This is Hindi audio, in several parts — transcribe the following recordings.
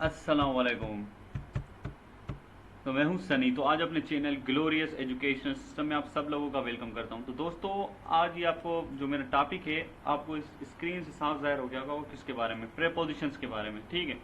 अस्सलाम वालेकुम। तो मैं हूं सनी। तो आज अपने चैनल ग्लोरियस एजुकेशन सिस्टम में आप सब लोगों का वेलकम करता हूं। तो दोस्तों, आज ये आपको जो मेरा टॉपिक है आपको इस स्क्रीन से साफ जाहिर हो गया होगा वो किसके बारे में, प्रेपोजिशंस के बारे में। ठीक है,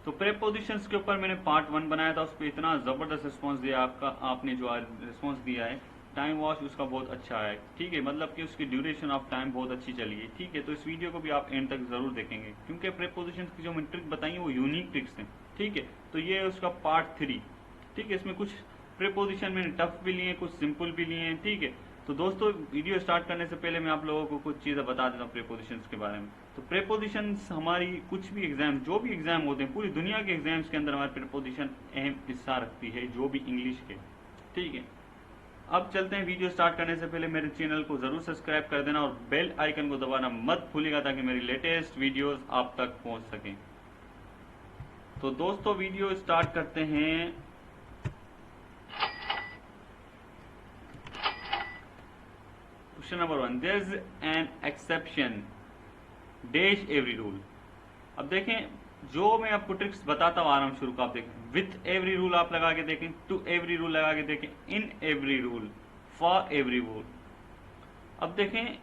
तो प्रेपोजिशंस के ऊपर मैंने पार्ट 1 बनाया था, उस पर इतना ज़बरदस्त रिस्पॉन्स दिया आपने जो रिस्पॉन्स दिया है, टाइम वॉच उसका बहुत अच्छा है। ठीक है, मतलब कि उसकी ड्यूरेशन ऑफ टाइम बहुत अच्छी चली है। ठीक है, तो इस वीडियो को भी आप एंड तक ज़रूर देखेंगे क्योंकि प्रेपोजिशंस की जो मैंने ट्रिक बताई है वो यूनिक ट्रिक्स हैं। ठीक है, तो ये है उसका पार्ट 3। ठीक है, इसमें कुछ प्रेपोजिशन मैंने टफ भी लिए हैं, कुछ सिंपल भी लिए हैं। ठीक है, तो दोस्तों वीडियो स्टार्ट करने से पहले मैं आप लोगों को कुछ चीज़ें बता देता हूँ प्रेपोजिशंस के बारे में। तो प्रेपोजिशंस हमारी कुछ भी एग्जाम, जो भी एग्जाम होते हैं पूरी दुनिया के एग्जाम्स के अंदर हमारी प्रेपोजिशन अहम हिस्सा रखती है, जो भी इंग्लिश के। ठीक है, अब चलते हैं। वीडियो स्टार्ट करने से पहले मेरे चैनल को जरूर सब्सक्राइब कर देना और बेल आइकन को दबाना मत भूलिएगा ताकि मेरी लेटेस्ट वीडियोस आप तक पहुंच सकें। तो दोस्तों वीडियो स्टार्ट करते हैं। Question number 1, there is an exception dash every rule. अब देखें, जो मैं आपको ट्रिक्स बताता हुआ आ रहा हूं शुरू का, आप देखें विथ एवरी रूल आप लगा के देखें, टू एवरी रूल लगा के देखें, in every rule, for every rule. अब देखें,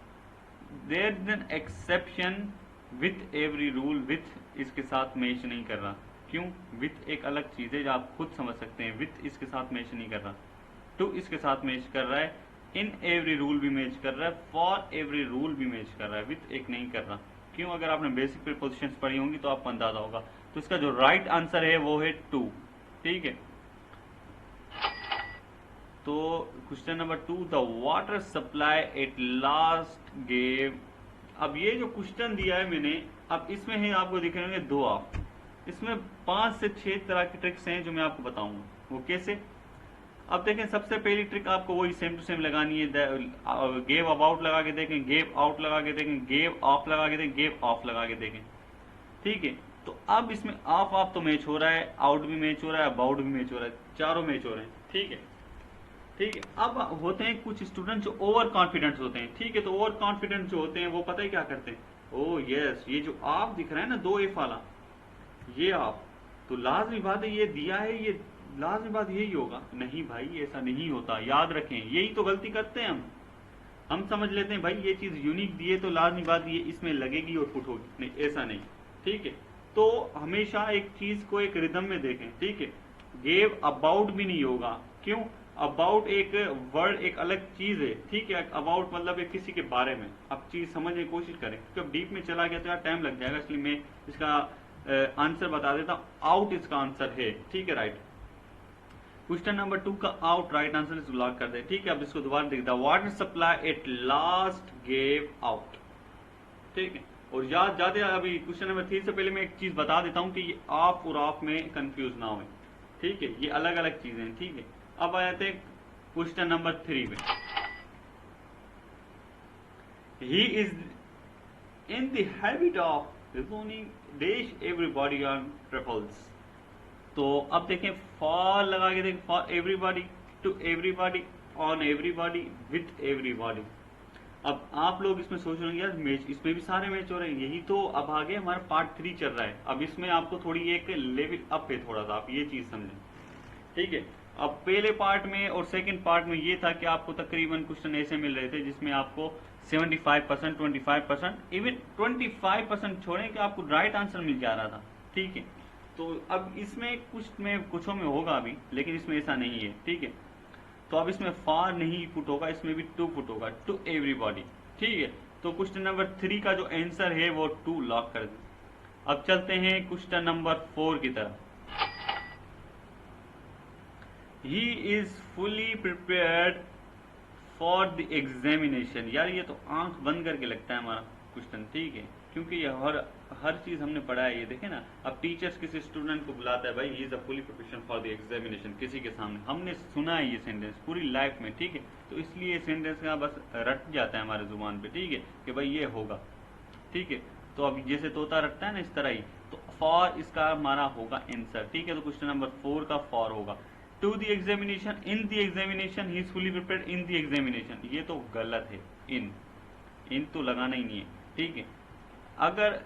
there is an exception with every rule, with इसके साथ मैच नहीं कर रहा। क्यों? विथ एक अलग चीज है जो आप खुद समझ सकते हैं। विथ इसके साथ मैच नहीं कर रहा, टू इसके साथ मैच कर रहा है, इन एवरी रूल भी मैच कर रहा है, फॉर एवरी रूल भी मैच कर रहा है, विथ एक नहीं कर रहा। क्यों? अगर आपने बेसिक प्रीपोजिशंस पढ़ी होंगी तो आपको अंदाजा होगा। तो इसका जो राइट आंसर है वो है टू। ठीक है, तो question number 2, the water supply at last gave. अब ये जो क्वेश्चन दिया है मैंने, अब इसमें है आपको दिख रहे होंगे दो ऑफ। इसमें 5 से 6 तरह की ट्रिक्स हैं जो मैं आपको बताऊंगा। वो कैसे? अब देखें, सबसे पहली ट्रिक आपको वही सेम टू सेम लगानी है। गेव अबाउट लगा के देखें, गेव आउट लगा के देखें, गेव ऑफ लगा के देखें, गेव ऑफ लगा के देखें। ठीक है, तो अब इसमें ऑफ ऑफ तो मैच हो रहा है, आउट भी मैच हो रहा है, अबाउट भी मैच हो रहा है, चारों मैच हो रहे हैं। ठीक है, ठीक है। अब होते हैं कुछ स्टूडेंट जो ओवर कॉन्फिडेंट होते हैं। ठीक है, तो ओवर कॉन्फिडेंट जो होते हैं वो पता है क्या करते हैं? ओ यस, ये जो ऑफ दिख रहा है ना, दो एफ वाला, ये ऑफ, तो लाजमी बात है ये दिया है, ये लाजमी बात यही होगा। नहीं भाई, ऐसा नहीं होता, याद रखें, यही तो गलती करते हैं हम समझ लेते हैं भाई ये चीज यूनिक दी है तो लाजमी बात ये इसमें लगेगी और पुट होगी। नहीं, ऐसा नहीं। ठीक है, तो हमेशा एक चीज को एक रिदम में देखें। ठीक है, गेव अबाउट भी नहीं होगा। क्यों? अबाउट एक वर्ड, एक अलग चीज है। ठीक है, अबाउट मतलब एक किसी के बारे में। अब चीज समझने की कोशिश करें, क्योंकि अब डीप में चला गया तो यार टाइम लग जाएगा, इसलिए मैं इसका आंसर बता देता हूं। आउट इसका आंसर है। ठीक है, राइट। क्वेश्चन नंबर 2 का आउट राइट आंसर इस ब्लॉक कर दे। ठीक है, अब इसको दोबारा देख, the water supply at last gave out. ठीक है, और याद जाते अभी क्वेश्चन नंबर 3 से पहले मैं एक चीज बता देता हूं कि ये ऑफ और ऑफ में कंफ्यूज ना हो। ठीक है, ये अलग अलग चीजें हैं। ठीक है, अब आ जाते हैं क्वेश्चन नंबर 3 में। He is in the habit of reasoning dash everybody on trifles. तो अब देखें, फॉर लगा के देखें, for everybody, to everybody, on everybody, with everybody. अब आप लोग इसमें सोच रहे हैं यार मैच, इसमें भी सारे मैच हो रहे हैं, यही तो अब आगे हमारा पार्ट 3 चल रहा है। अब इसमें आपको थोड़ी एक लेवल अप है थोड़ा सा, आप ये चीज समझें। ठीक है, अब पहले पार्ट में और सेकंड पार्ट में ये था कि आपको तकरीबन क्वेश्चन ऐसे मिल रहे थे जिसमें आपको 75%, 25%, इवन 25% छोड़ें कि आपको राइट आंसर मिल जा रहा था। ठीक है, तो अब इसमें कुछ में कुछों में होगा अभी, लेकिन इसमें ऐसा नहीं है। ठीक है, तो अब इसमें फार नहीं पुट होगा, इसमें भी टू पुट होगा, टू एवरीबॉडी। ठीक है, तो क्वेश्चन नंबर 3 का जो आंसर है वो 2 लॉक कर दें। अब चलते हैं क्वेश्चन नंबर 4 की तरफ। ही is fully prepared for the examination. यार ये तो आंख बंद करके लगता है हमारा क्वेश्चन। ठीक है, क्योंकि ये हर चीज हमने पढ़ा है। ये देखे ना, अब टीचर्स किसी स्टूडेंट को बुलाता है, भाई he is a fully preparation for the examination, किसी के सामने हमने सुना है ये सेंटेंस पूरी लाइफ में। ठीक है, तो इसलिए सेंटेंस का बस रट जाता है हमारे जुबान पे। ठीक है, कि भाई ये होगा। ठीक है, तो अब जैसे तोता रटता है ना, इस तरह ही। तो फॉर इसका हमारा होगा आंसर। ठीक है, तो क्वेश्चन नंबर 4 का फॉर होगा। To the examination, in the examination, he is fully prepared in the examination, ये तो गलत है। इन तो लगाना ही नहीं है। ठीक है, अगर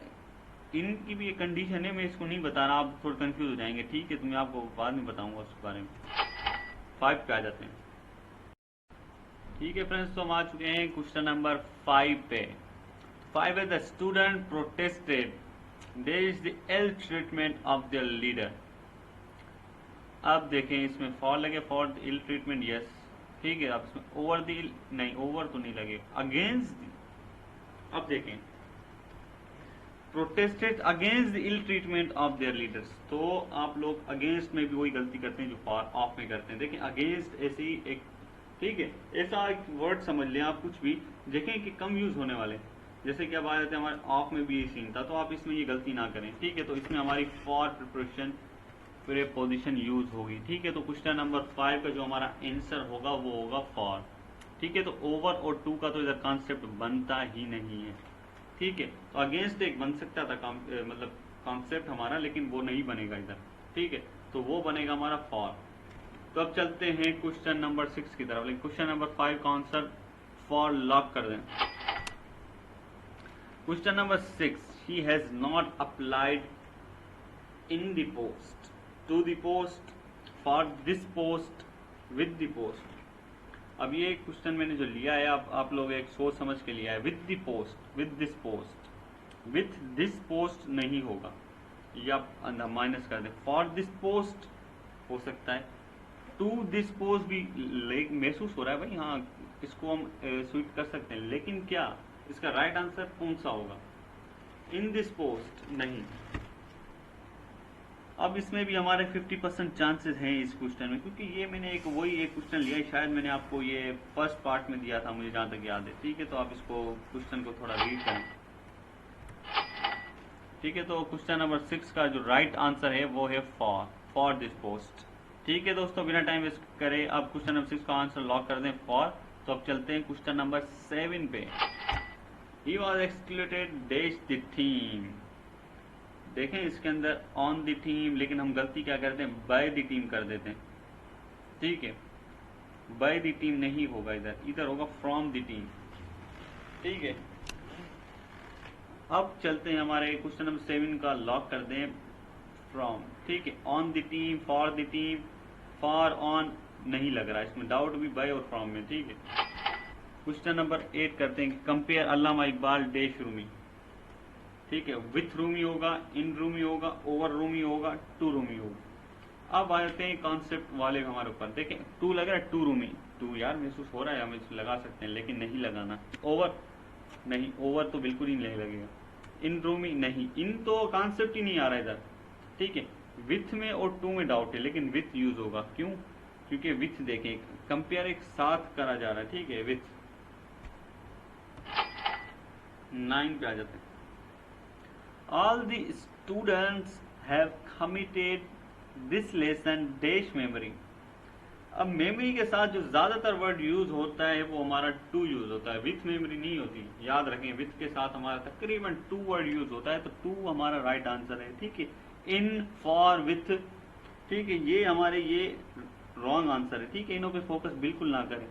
इनकी भी एक कंडीशन है, मैं इसको नहीं बता रहा, आप थोड़ा कंफ्यूज हो जाएंगे, ठीक है, तो मैं आपको बाद में बताऊंगा उसके बारे में। 5 पे आ जाते हैं। ठीक है फ्रेंड्स, तो हम आ चुके हैं क्वेश्चन नंबर 5 पे। 5 है the student protested there is the ill treatment of the leader. अब देखें इसमें फॉर लगे, for the ill treatment, yes, ठीक है। अब इसमें ओवर द इल नहीं, ओवर तो नहीं लगे, अगेंस्ट। अब देखें protested against the ill treatment of their leaders, तो आप लोग अगेंस्ट में भी वही गलती करते हैं जो फॉर ऑफ में करते हैं। देखें अगेंस्ट ऐसे ही एक, ठीक है, ऐसा एक वर्ड समझ लें आप, कुछ भी देखें कि कम यूज होने वाले, जैसे कि अब आ जाते हैं हमारे ऑफ में भी ये सीन था, तो आप इसमें ये गलती ना करें, ठीक है। तो इसमें हमारी फॉर प्रिपरेशन प्रीपोजिशन यूज होगी, ठीक है। तो क्वेश्चन नंबर 5 का जो हमारा आंसर होगा वो होगा फॉर, ठीक है। तो ओवर और टू का तो इधर कॉन्सेप्ट बनता ही नहीं है, ठीक है। तो अगेंस्ट एक बन सकता था मतलब कॉन्सेप्ट हमारा, लेकिन वो नहीं बनेगा इधर, ठीक है। तो वो बनेगा हमारा फॉर। तो अब चलते हैं क्वेश्चन नंबर 6 की तरफ, लेकिन क्वेश्चन नंबर 5 का आंसर फॉर लॉक कर दें। Question number 6, he has not applied in the post, to the post, for this post, with the post. अब ये क्वेश्चन मैंने जो लिया है, आप लोग एक सोच समझ के लिया है। With the post, with this post, with this post नहीं होगा, या अंदर माइनस कर दे। फॉर दिस पोस्ट हो सकता है, टू दिस पोस्ट भी महसूस हो रहा है भाई, हाँ इसको हम स्विच कर सकते हैं, लेकिन क्या इसका राइट आंसर कौन सा होगा? इन दिस पोस्ट नहीं। अब इसमें भी हमारे 50% चांसेस हैं इस क्वेश्चन में, क्योंकि ये मैंने एक क्वेश्चन लिया है, शायद मैंने आपको ये फर्स्ट पार्ट में दिया था, मुझे जहां तक याद है, ठीक है। तो आप इसको क्वेश्चन को थोड़ा रीड करें, ठीक है। तो क्वेश्चन नंबर 6 का जो राइट आंसर है वो है फॉर दिस पोस्ट, ठीक है दोस्तों। बिना टाइम वेस्ट करे अब क्वेश्चन नंबर 6 का आंसर लॉक कर दें फॉर। तो अब चलते हैं क्वेश्चन नंबर 7 पे। He was excluded dash the theme. देखें इसके अंदर ऑन द टीम, लेकिन हम गलती क्या करते हैं, बाय द टीम कर देते हैं, ठीक है। बाय द टीम नहीं होगा इधर, इधर होगा फ्रॉम द टीम, ठीक है। अब चलते हैं हमारे क्वेश्चन नंबर 7 का लॉक कर दें फ्रॉम, ठीक है। On the team, for the team, for on नहीं लग रहा, इसमें डाउट भी बाय और फ्रॉम में, ठीक है। क्वेश्चन नंबर 8 करते हैं, कंपेयर अल्लामा इकबाल डैश रूमी, ठीक है। विथ रूमी होगा, इन रूमी होगा, ओवर रूमी होगा, टू रूमी होगा। अब आ जाते हैं कॉन्सेप्ट वाले हमारे ऊपर, देखें टू लग रहा है, टू रूमी, टू यार महसूस हो रहा है, हम इसे लगा सकते हैं, लेकिन नहीं लगाना। ओवर नहीं, ओवर तो बिल्कुल ही नहीं लगेगा। इन रूमी नहीं, इन तो कॉन्सेप्ट ही नहीं आ रहा इधर, ठीक है। विथ में और टू में डाउट है, लेकिन विथ यूज होगा, क्यों? क्योंकि विथ देखें कंपेयर एक साथ करा जा रहा है, ठीक है। विथ 9 पे आ जाते हैं। All the students have committed this lesson dash memory। अब मेमोरी के साथ जो ज्यादातर वर्ड यूज होता है वो हमारा टू यूज होता है, विथ मेमोरी नहीं होती, याद रखें। विथ के साथ हमारा तकरीबन टू वर्ड यूज होता है, तो टू हमारा राइट आंसर है, ठीक है। इन, फॉर, विथ, ठीक है, ये हमारे ये रॉन्ग आंसर है, ठीक है। इनों पे फोकस बिल्कुल ना करें,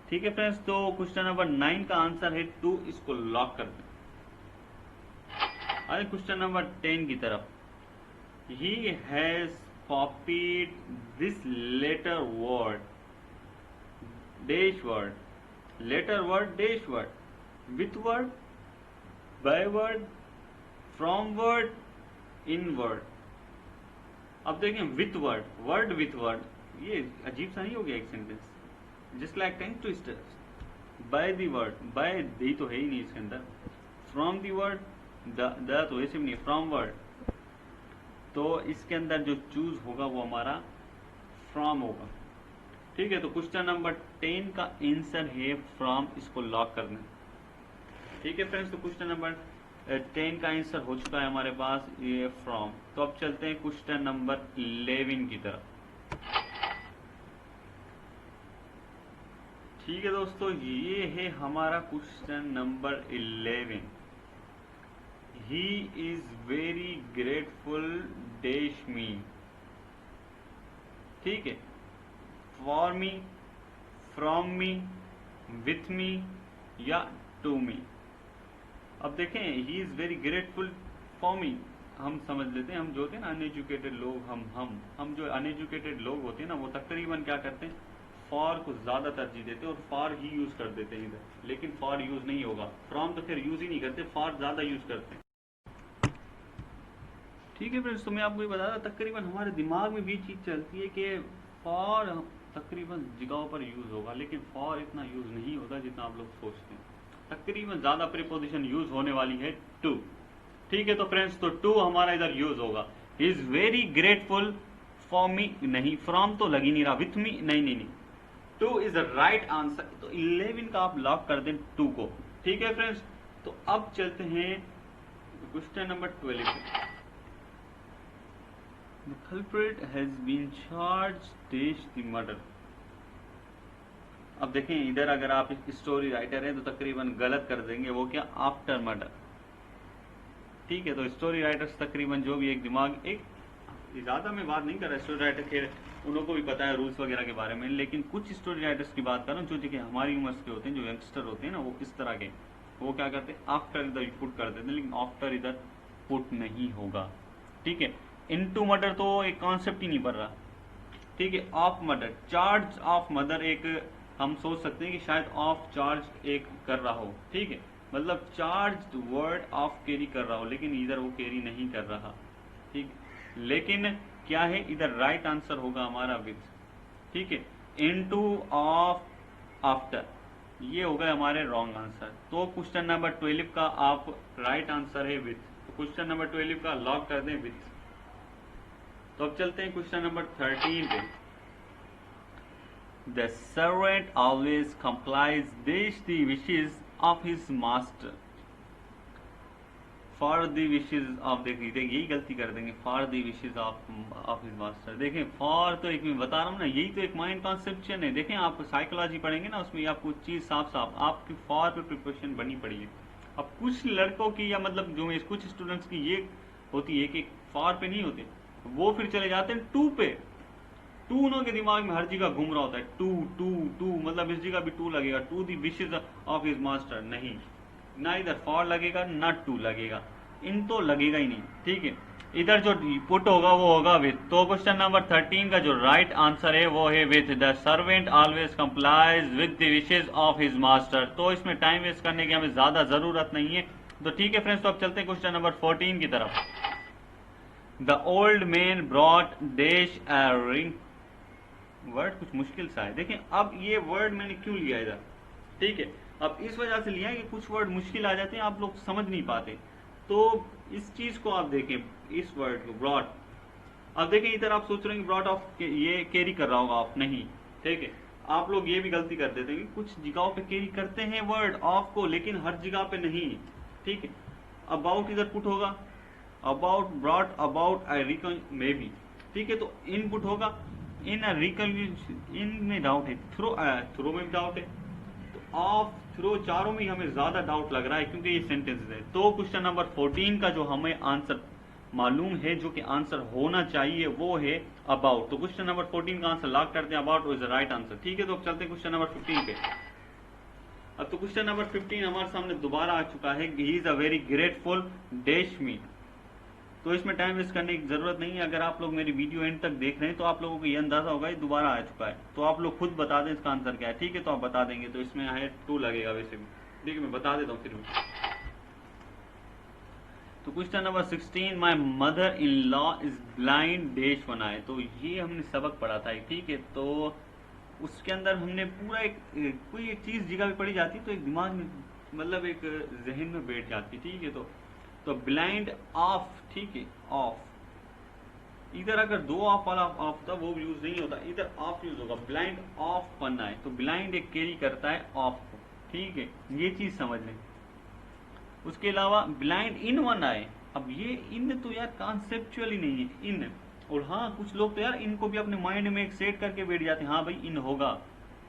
ठीक है फ्रेंड्स। तो क्वेश्चन नंबर 9 का आंसर है टू, इसको लॉक कर दें। आइए क्वेश्चन नंबर 10 की तरफ। He has copied this letter word dash word, letter word dash word, with word, by word, from word, in word. अब देखें with word, word with word, ये अजीब सा नहीं हो गया एक sentence, just like tongue twisters. By the word, by the तो है ही नहीं इसके अंदर। फ्रॉम द वर्ड, द तो ऐसे भी नहीं, फ्रॉम वर्ड, तो इसके अंदर जो चूज होगा वो हमारा फ्रॉम होगा, ठीक है। तो क्वेश्चन नंबर 10 का आंसर है फ्रॉम, इसको लॉक कर दें, ठीक है फ्रेंड्स। तो क्वेश्चन नंबर 10 का आंसर हो चुका है हमारे पास, ये फ्रॉम। तो अब चलते हैं क्वेश्चन नंबर 11 की तरफ, ठीक है दोस्तों। ये है हमारा question number 11। He is very grateful dash मी, ठीक है। For me, from me, with me, या टू मी। अब देखें he is very grateful for me हम समझ लेते हैं, हम जो होते हैं ना अनएजुकेटेड लोग, हम जो अनएजुकेटेड लोग होते हैं ना, वो तकरीबन क्या करते हैं, फॉर को ज्यादा तरजीह देते हैं और फॉर ही यूज कर देते हैं इधर, लेकिन फॉर यूज नहीं होगा। फ्रॉम तो फिर यूज ही नहीं करते, फॉर ज्यादा यूज करते हैं। ठीक है फ्रेंड्स, तो मैं आपको ये बता रहा, तकरीबन हमारे दिमाग में भी चीज चलती है कि फॉर तकरीबन जगहों पर यूज होगा, लेकिन फॉर इतना यूज नहीं होता जितना आप लोग सोचते हैं। तकरीबन ज्यादा प्रीपोजिशन यूज होने वाली है टू। ठीक है, तो फ्रेंड्स तो टू हमारा इधर यूज होगा। He is very grateful for me, नहीं, फ्रॉम तो लग ही नहीं रहा, विथ मी नहीं नहीं नहीं, two is the right answer. तो 11 का आप लॉक कर दें टू को। ठीक है फ्रेंड्स, तो अब चलते हैं क्वेश्चन नंबर 12 पे। The culprit has been charged dash the murder। अब देखें इधर अगर आप स्टोरी राइटर हैं तो तकरीबन गलत कर देंगे, वो क्या, आफ्टर मर्डर। ठीक है, तो स्टोरी राइटर्स तकरीबन जो भी एक दिमाग, एक ज्यादा मैं बात नहीं कर रहा स्टोरी राइटर के, उन को भी पता है रूल्स वगैरह के बारे में, लेकिन कुछ स्टोरी राइटर्स की बात कर रहा हूँ जो कि हमारी उम्र के होते हैं, जो यंगस्टर होते हैं ना, वो इस तरह के, वो क्या करते हैं, आफ्टर इधर पुट कर देते हैं, लेकिन आफ्टर इधर पुट नहीं होगा। ठीक है, इनटू मर्डर तो एक कॉन्सेप्ट ही नहीं बन रहा। ठीक है, of murder, charge of murder, एक हम सोच सकते हैं कि शायद ऑफ चार्ज एक कर रहा हो। ठीक है, मतलब चार्ज वर्ड ऑफ कैरी कर रहा हो, लेकिन इधर वो कैरी नहीं कर रहा। ठीक, लेकिन क्या है इधर राइट आंसर होगा हमारा विथ। ठीक है, इनटू ऑफ आफ्टर, ये होगा हमारे रॉन्ग आंसर। तो क्वेश्चन नंबर 12 का आप राइट आंसर है विथ, तो क्वेश्चन नंबर 12 का लॉक कर दें विथ। तो अब चलते हैं क्वेश्चन नंबर 13 पे। The servant always complies this the wishes of his master for the wishes of, देखिए यही गलती कर देंगे, for the wishes of his master. देखें फॉर तो एक मैं बता रहा हूँ ना, यही तो एक माइंड कॉन्सेप्शन है। देखें आप साइकोलॉजी पढ़ेंगे ना, उसमें आपको चीज साफ साफ आपकी फॉर पे प्रिपरेशन बनी पड़ी है। अब कुछ लड़कों की या मतलब जो कुछ स्टूडेंट्स की ये होती है कि फॉर पे नहीं होते, वो फिर चले जाते हैं टू पे। टू उनके दिमाग में हर जगह घूम रहा होता है, टू टू टू, मतलब इस जगह भी टू लगेगा, to the wishes of his master, नहीं, ना इधर फॉर लगेगा ना टू लगेगा, इन तो लगेगा ही नहीं। ठीक है, इधर जो पुट होगा वो होगा विथ। तो क्वेश्चन नंबर 13 का जो राइट आंसर है वो है with. The servant always complies with the wishes of his master. तो इसमें टाइम वेस्ट करने की हमें ज्यादा जरूरत नहीं है। तो ठीक है फ्रेंड्स, तो अब चलते हैं क्वेश्चन नंबर 14 की तरफ। The old man brought dash a ring, word कुछ मुश्किल सा है। देखें अब ये वर्ड मैंने क्यों लिया इधर, ठीक है, अब इस वजह से लिया है कि कुछ वर्ड मुश्किल आ जाते हैं, आप लोग समझ नहीं पाते। तो इस चीज को आप देखें, इस वर्ड को ब्रॉट, अब देखें इधर आप सोच रहे हैं ब्रॉट ऑफ ये कैरी कर रहा होगा ऑफ, नहीं, ठीक है, आप लोग ये भी गलती कर देते हैं कि कुछ जगहों पे कैरी करते हैं वर्ड ऑफ को, लेकिन हर जगह पे नहीं। ठीक है, अबाउट इधर पुट होगा, about brought about I reckon maybe, ठीक है, तो इनपुट होगा इन इन में डाउट है, थ्रो में भी डाउट है, तो ऑफ थ्रो चारों में हमें ज्यादा डाउट लग रहा है क्योंकि ये सेंटेंस है। तो क्वेश्चन नंबर 14 का जो हमें आंसर मालूम है, जो कि आंसर होना चाहिए, वो है अबाउट। तो क्वेश्चन नंबर 14 का आंसर लॉक करते हैं, about is the right answer. ठीक है, तो अब चलते हैं क्वेश्चन नंबर 15 पे। अब तो क्वेश्चन नंबर 15 हमारे सामने दोबारा आ चुका है, he is a very grateful dash मी। तो इसमें टाइम वेस्ट करने की जरूरत नहीं है। अगर आप लोग मेरी वीडियो एंड तक देख रहे हैं तो आप लोगों को ये अंदाजा होगा ये दोबारा आ चुका है, तो आप लोग खुद बता दें इसका आंसर क्या है। ठीक है, तो आप बता देंगे, तो इसमें है 2 लगेगा वैसे भी। ठीक है, मैं बता देता हूँ फिर भी। तो question number 16, my mother in law is blind dash बनाए। तो ये हमने सबक पढ़ा था, ठीक है, तो उसके अंदर हमने पूरा कोई एक चीज जगह पे पढ़ी जाती तो एक दिमाग में मतलब एक जहन में बैठ जाती। ठीक है, तो ब्लाइंड ऑफ, ठीक है, ऑफ, इधर अगर 2 ऑफ वाला ऑफ था वो यूज नहीं होता, इधर ऑफ यूज होगा, ब्लाइंड ऑफ बनना है, तो ब्लाइंड एक कैरी करता है ऑफ को। ठीक है, ये चीज समझ लें। उसके अलावा ब्लाइंड इन वन आए, अब ये इन तो यार कॉन्सेप्चुअली नहीं है इन, और हाँ कुछ लोग तो यार इनको भी अपने माइंड में एक सेट करके बैठ जाते हैं, हाँ भाई इन होगा,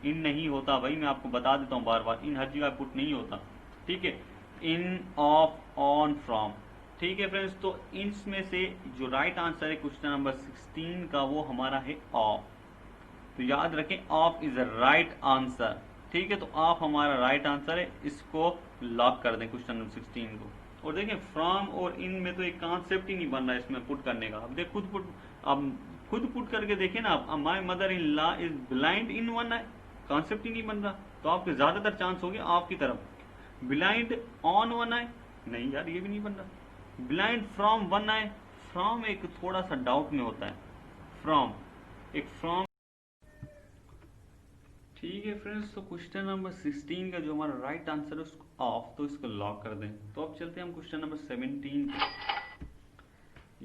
इन नहीं होता भाई, मैं आपको बता देता हूँ बार बार, इन हर जगह पुट नहीं होता। ठीक है, इन ऑफ ऑन फ्रॉम। ठीक है फ्रेंड्स, तो इनमें से जो राइट आंसर है क्वेश्चन नंबर 16 का वो हमारा है ऑफ। तो याद रखें of is the right answer. ठीक है, तो ऑफ हमारा राइट आंसर है, इसको लॉक कर दें क्वेश्चन नंबर 16 को। और देखें फ्रॉम और इन में तो एक कॉन्सेप्ट ही नहीं बन रहा है इसमें पुट करने का। अब देख खुद पुट करके देखें ना आप, my mother in law is blind in one eye, concept ही नहीं बन रहा। तो आपके ज्यादातर चांस हो गए आपकी तरफ। ब्लाइंड ऑन वन आई, नहीं यार ये भी नहीं बन रहा। Blind from one I, from एक थोड़ा सा डाउट में होता है, फ्रॉम एक फ्रॉम। ठीक है फ्रेंड्स, तो क्वेश्चन नंबर 16 का जो हमारा राइट आंसर है उसको ऑफ, तो इसको लॉक कर दें। तो अब चलते हैं हम क्वेश्चन नंबर 17 पे।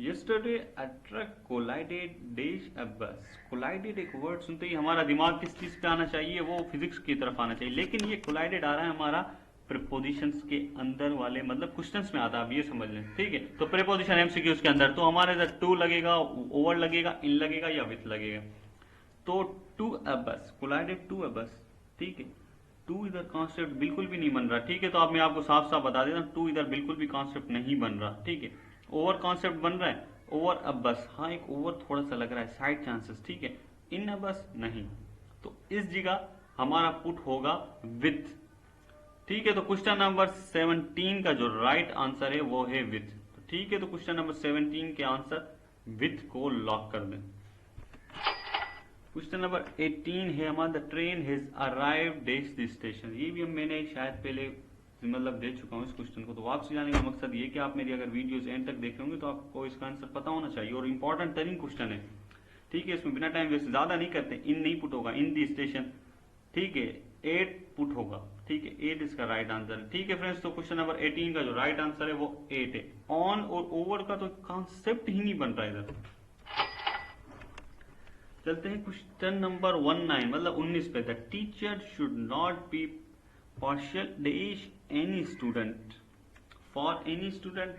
Yesterday a truck collided dash a बस। कोलाइडेड एक वर्ड सुनते ही हमारा दिमाग किस चीज पे आना चाहिए, वो फिजिक्स की तरफ आना चाहिए, लेकिन ये कोलाइडेड आ रहा है हमारा प्रीपोजिशंस के अंदर वाले, मतलब क्वेश्चंस में आता है, आप ये समझ लें। ठीक है, तो प्रीपोजिशन एमसीक्यूज के अंदर, तो हमारे इधर टू लगेगा, ओवर लगेगा, इन लगेगा या विथ लगेगा। तो टू अ बस, कोलाइडेड टू अ बस। ठीक है, टू इधर कॉन्सेप्ट बिल्कुल भी नहीं बन रहा। ठीक है, तो आप मैं आपको साफ साफ बता देता हूँ, टू इधर बिल्कुल भी कॉन्सेप्ट नहीं बन रहा। ठीक है, ओवर कॉन्सेप्ट बन रहा है, ओवर अ बस, हाँ एक ओवर थोड़ा सा लग रहा है, साइड चांसेस। ठीक है, इन अ बस नहीं, तो इस जगह हमारा पुट होगा विथ। ठीक है, तो क्वेश्चन नंबर 17 का जो राइट आंसर है वो है विथ। ठीक है, तो क्वेश्चन नंबर 17 के आंसर विथ को लॉक कर दें। क्वेश्चन नंबर 18 है हमारा, the train has arrived dash the station. ये भी हम मैंने शायद पहले मतलब दे चुका हूँ इस क्वेश्चन को। तो वापस जाने का मकसद ये कि आप मेरी अगर वीडियोस एंड तक देख होंगे तो आपको इसका आंसर पता होना चाहिए, और इंपॉर्टेंट तरीन क्वेश्चन है। ठीक है, इसमें बिना टाइम वेस्ट ज्यादा नहीं करते, इन नहीं पुट होगा, इन दी स्टेशन। ठीक है, 8 पुट होगा। ठीक है, 8 इसका राइट आंसर है। ठीक है फ्रेंड्स, तो क्वेश्चन नंबर 18 का जो राइट आंसर है वो 8 है। ऑन और ओवर का तो कॉन्सेप्ट ही नहीं बन रहा इधर। चलते हैं क्वेश्चन नंबर 19 मतलब 19 पे। The teacher should not be partial dash any student, for any student,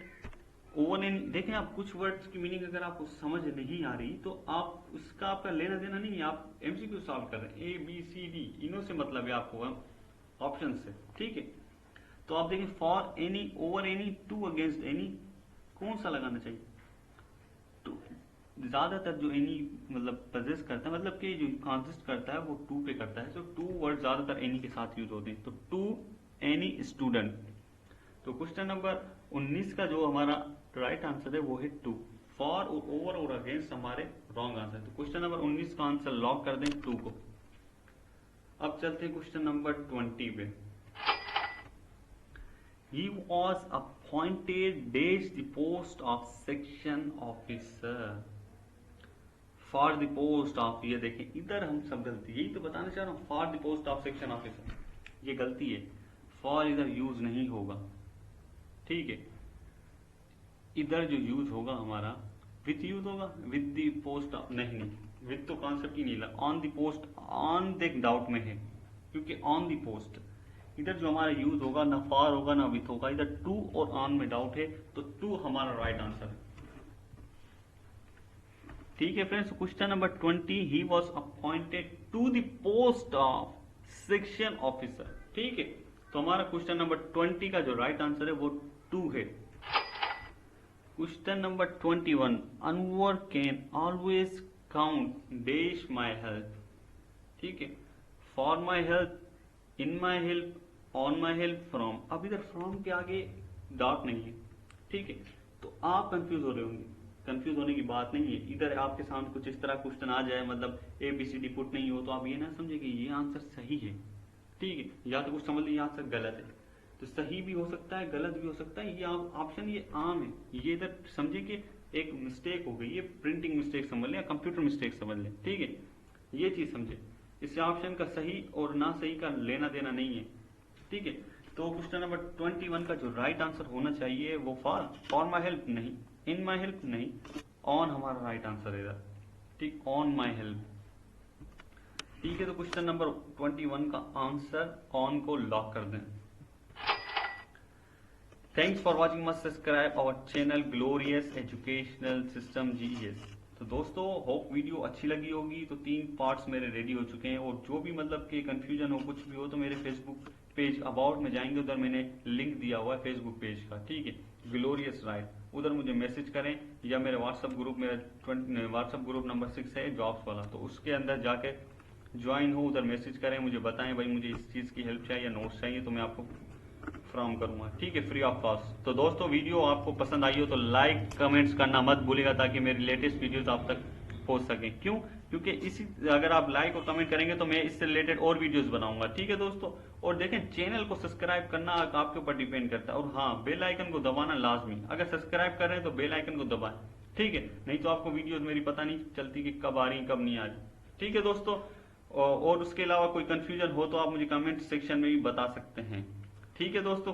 over any. देखें आप, कुछ वर्ड्स की मीनिंग अगर आपको समझ नहीं आ रही तो आप उसका आपका लेना देना नहीं है, आप एमसीक्यू सॉल्व कर रहे हैं। ए बी सी डी इनों से मतलब है आपको, ऑप्शन से। ठीक है, तो आप देखें for any, over any, to against any, कौन सा लगाना चाहिए? टू। ज्यादातर जो एनी मतलब पजेस करता है, मतलब कि जो कॉन्सिस्ट करता है वो टू पे करता है, तो टू वर्ड ज्यादातर एनी के साथ यूज होते हैं। तो टू एनी स्टूडेंट। तो क्वेश्चन नंबर 19 का जो हमारा राइट आंसर है वो है टू। फॉर और ओवर और अगेंस्ट हमारे रॉन्ग आंसर। तो क्वेश्चन नंबर 19 का आंसर लॉक कर दें, टू को। अब चलते हैं क्वेश्चन नंबर 20 पे। He was appointed dash the post of section officer, for the post of, ये देखें इधर हम सब गलती, यही तो बताना चाह रहा हूँ, for the post of section officer, ये गलती है। for इधर यूज नहीं होगा। ठीक है, इधर जो यूज होगा हमारा विथ यूज होगा, विथ द पोस्ट ऑफ, नहीं विथ तो कॉन्सेप्ट ही नहीं लगा। ऑन द पोस्ट, ऑन देख डाउट में है, क्योंकि ऑन द पोस्ट इधर जो हमारा यूज होगा ना फॉर होगा ना विथ होगा, इधर टू और ऑन में डाउट है, तो टू हमारा राइट आंसर है। ठीक है friends, question number 20, he was appointed to the post of section officer. ठीक है, तो हमारा क्वेश्चन नंबर 20 का जो राइट आंसर है वो 2 है। Question number 21, Anwar can always count dash my help. ठीक है, for my help, in my help, on my help, from. अब इधर फ्रॉम के आगे डॉट नहीं है। ठीक है, तो आप कंफ्यूज हो रहे होंगे, कंफ्यूज होने की बात नहीं है। इधर आपके सामने कुछ इस तरह क्वेश्चन आ जाए, मतलब A B C D put नहीं हो, तो आप ये ना समझे कि ये आंसर सही है। ठीक है, या तो कुछ समझ लीजिए आंसर गलत है, तो सही भी हो सकता है गलत भी हो सकता है। ये ऑप्शन ये आम है, ये इधर समझे कि एक मिस्टेक हो गई, ये प्रिंटिंग मिस्टेक समझ लें या कंप्यूटर मिस्टेक समझ लें। ठीक है, ये चीज समझे, इस ऑप्शन का सही और ना सही का लेना देना नहीं है। ठीक है, तो क्वेश्चन नंबर 21 का जो राइट आंसर होना चाहिए वो फॉर माई हेल्प नहीं, इन माई हेल्प नहीं, ऑन हमारा राइट आंसर है इधर। ठीक, ऑन माई हेल्प। ठीक है, तो क्वेश्चन नंबर 21 का आंसर ऑन को लॉक कर दें। Thanks for watching, must subscribe our channel glorious educational system GES। तो दोस्तों होप वीडियो अच्छी लगी होगी। तो 3 पार्ट्स मेरे रेडी हो चुके हैं, और जो भी मतलब कि कंफ्यूजन हो कुछ भी हो तो मेरे फेसबुक पेज अबाउट में जाएंगे, उधर मैंने लिंक दिया हुआ है फेसबुक पेज का। ठीक है, ग्लोरियस राइट, उधर मुझे मैसेज करें, या मेरे व्हाट्सअप ग्रुप, मेरा व्हाट्सअप ग्रुप नंबर 6 है जॉब्स वाला, तो उसके अंदर जाके ज्वाइन हो, उधर मैसेज करें, मुझे बताएं भाई मुझे इस चीज़ की हेल्प चाहिए या नोट्स चाहिए, तो मैं आपको फ्राहम करूंगा, ठीक है, फ्री ऑफ कॉस्ट। तो दोस्तों वीडियो आपको पसंद आई हो तो लाइक कमेंट्स करना मत भूलिएगा, ताकि मेरी लेटेस्ट वीडियोस आप तक पहुंच सके। क्यों? क्योंकि इसी अगर आप लाइक और कमेंट करेंगे तो मैं इससे रिलेटेड और वीडियोस बनाऊंगा, ठीक है दोस्तों। और देखें, चैनल को सब्सक्राइब करना आपके ऊपर डिपेंड करता है, और हाँ, बेल आइकन को दबाना लाजमी। अगर सब्सक्राइब कर रहे हैं तो बेल आइकन को दबाएं, ठीक है, नहीं तो आपको वीडियोस मेरी पता नहीं चलती कि कब आ रही कब नहीं आ रही, ठीक है दोस्तों। और उसके अलावा कोई कंफ्यूजन हो तो आप मुझे कमेंट सेक्शन में भी बता सकते हैं, ठीक है दोस्तों।